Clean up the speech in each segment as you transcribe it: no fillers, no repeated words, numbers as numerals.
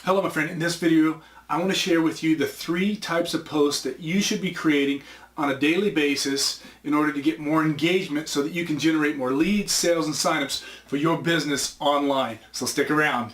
Hello my friend, in this video I want to share with you the 3 types of posts that you should be creating on a daily basis in order to get more engagement so that you can generate more leads, sales, and signups for your business online. So stick around.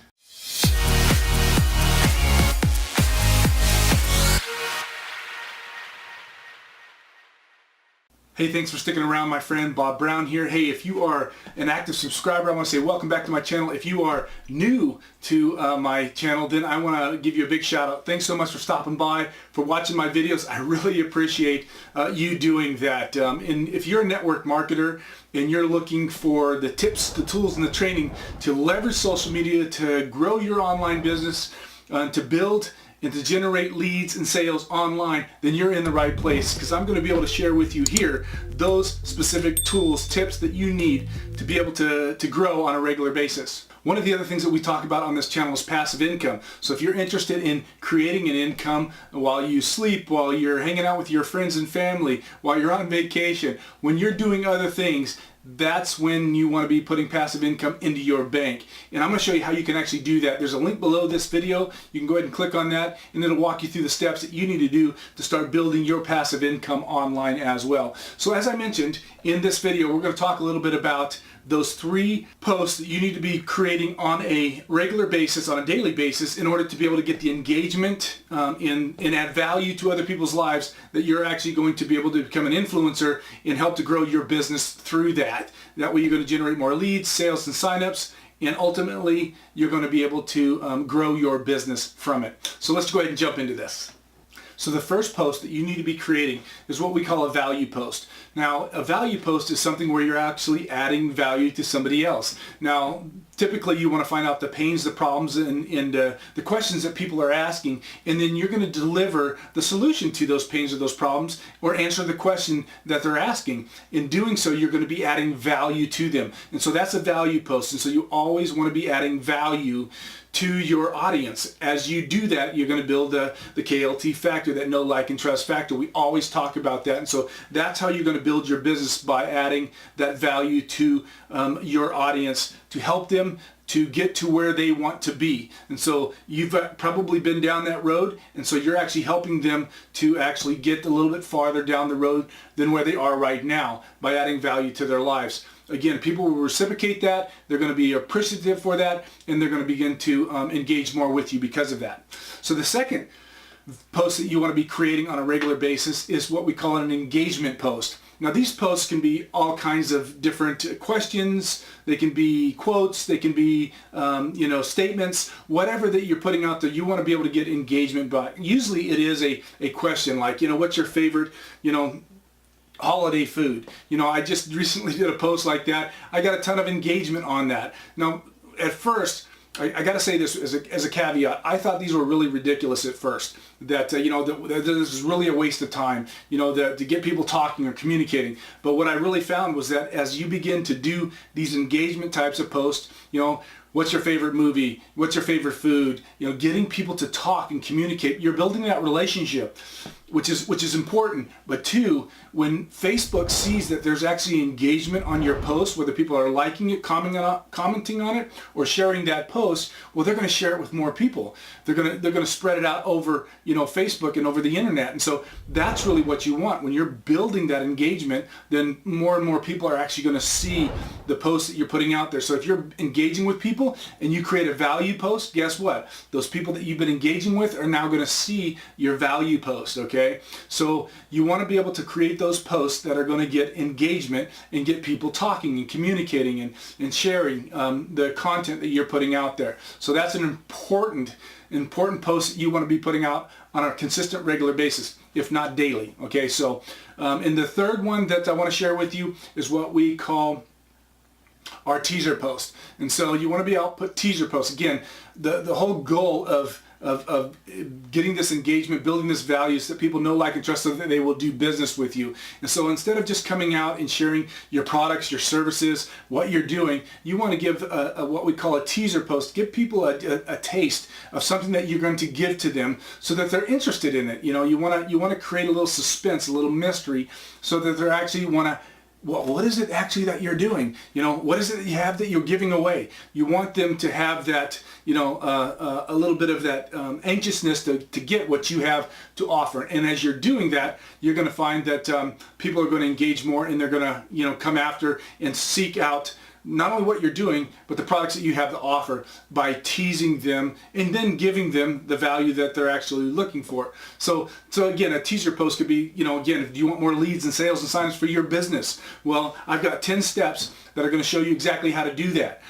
Hey, thanks for sticking around, my friend. Bob Brown here. Hey, if you are an active subscriber, I want to say welcome back to my channel. If you are new to my channel, then I want to give you a big shout out. Thanks so much for stopping by, for watching my videos. I really appreciate you doing that. And if you're a network marketer and you're looking for the tips, the tools, and the training to leverage social media to grow your online business, to build and to generate leads and sales online, then you're in the right place, because I'm going to be able to share with you here those specific tools, tips that you need to be able to grow on a regular basis. One of the other things that we talk about on this channel is passive income. So if you're interested in creating an income while you sleep, while you're hanging out with your friends and family, while you're on vacation, when you're doing other things, that's when you want to be putting passive income into your bank. And I'm going to show you how you can actually do that. There's a link below this video. You can go ahead and click on that, and it'll walk you through the steps that you need to do to start building your passive income online as well. So as I mentioned in this video, we're going to talk a little bit about those 3 posts that you need to be creating on a regular basis, on a daily basis, in order to be able to get the engagement and add value to other people's lives, that you're actually going to be able to become an influencer and help to grow your business through that. That way you're going to generate more leads, sales, and signups, and ultimately you're going to be able to grow your business from it. So let's go ahead and jump into this. So the first post that you need to be creating is what we call a value post. Now, a value post is something where you're actually adding value to somebody else. Now, typically you want to find out the pains, the problems, and the questions that people are asking, and then you're going to deliver the solution to those pains or those problems, or answer the question that they're asking. In doing so, you're going to be adding value to them. And so that's a value post. And so you always want to be adding value to your audience. As you do that, you're going to build the KLT factor, that know, like, and trust factor. We always talk about that. And so that's how you're going to build your business, by adding that value to your audience to help them to get to where they want to be. And so you've probably been down that road, and so you're actually helping them to actually get a little bit farther down the road than where they are right now by adding value to their lives. Again, people will reciprocate that, they're going to be appreciative for that, and they're going to begin to engage more with you because of that. So the second post that you want to be creating on a regular basis is what we call an engagement post. Now, these posts can be all kinds of different questions. They can be quotes. They can be, statements. Whatever that you're putting out there, you want to be able to get engagement by. Usually, it is a question like, what's your favorite, holiday food? I just recently did a post like that. I got a ton of engagement on that. Now, at first, I got to say this as a caveat. I thought these were really ridiculous at first. That that this is really a waste of time. To get people talking or communicating. But what I really found was that as you begin to do these engagement types of posts, what's your favorite movie? What's your favorite food? Getting people to talk and communicate. You're building that relationship, which is important. But 2, when Facebook sees that there's actually engagement on your post, whether people are liking it, commenting on it, or sharing that post, well, they're going to share it with more people. They're going to spread it out over Facebook and over the internet. And so that's really what you want. When you're building that engagement, then more and more people are actually going to see the posts that you're putting out there. So if you're engaging with people and you create a value post, guess what? Those people that you've been engaging with are now going to see your value post, okay? So you want to be able to create those posts that are going to get engagement and get people talking and communicating and sharing the content that you're putting out there. So that's an important post that you want to be putting out on a consistent, regular basis, if not daily, okay? So, and the third one that I want to share with you is what we call our teaser post. And so you want to be able to put teaser posts. Again, the whole goal of getting this engagement, building this value so that people know, like, and trust, so that they will do business with you. And so instead of just coming out and sharing your products, your services, what you're doing, you want to give what we call a teaser post. Give people a taste of something that you're going to give to them so that they're interested in it. You want to create a little suspense, a little mystery, so that they're actually want to what is it actually that you're doing? You know, what is it that you have that you're giving away? You want them to have that, you know, a little bit of that anxiousness to get what you have to offer. And as you're doing that, you're going to find that people are going to engage more, and they're going to, you know, come after and seek out not only what you're doing, but the products that you have to offer by teasing them and then giving them the value that they're actually looking for. So again, a teaser post could be, you know, again, if you want more leads and sales and signs for your business, well, I've got 10 steps that are going to show you exactly how to do that.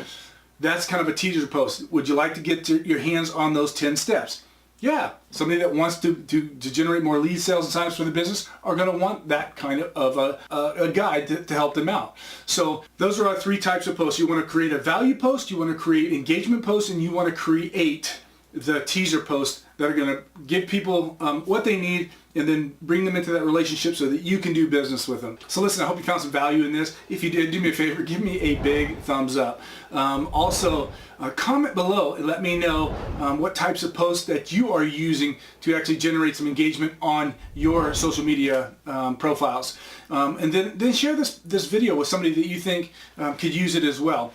That's kind of a teaser post. Would you like to get your hands on those 10 steps? Yeah, somebody that wants to generate more lead sales and signs for the business are going to want that kind of a guide to help them out. So those are our 3 types of posts. You want to create a value post, you want to create engagement posts, and you want to create the teaser posts that are going to give people what they need and then bring them into that relationship so that you can do business with them. So listen, I hope you found some value in this. If you did, do me a favor, give me a big thumbs up. Also, comment below and let me know what types of posts that you are using to actually generate some engagement on your social media profiles. And then share this video with somebody that you think could use it as well.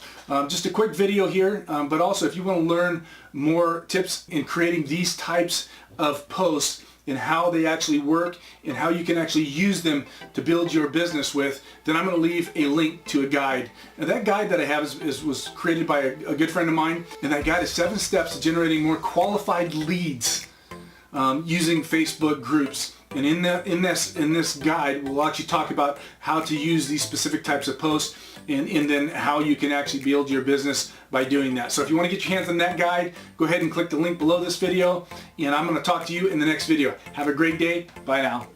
Just a quick video here, but also if you want to learn more tips in creating these types of posts and how they actually work and how you can actually use them to build your business with, then I'm going to leave a link to a guide. And that guide that I have was created by a good friend of mine, and that guide is 7 steps to generating more qualified leads using Facebook groups. And in this guide, we'll actually talk about how to use these specific types of posts and then how you can actually build your business by doing that. So if you want to get your hands on that guide, go ahead and click the link below this video, and I'm going to talk to you in the next video. Have a great day. Bye now.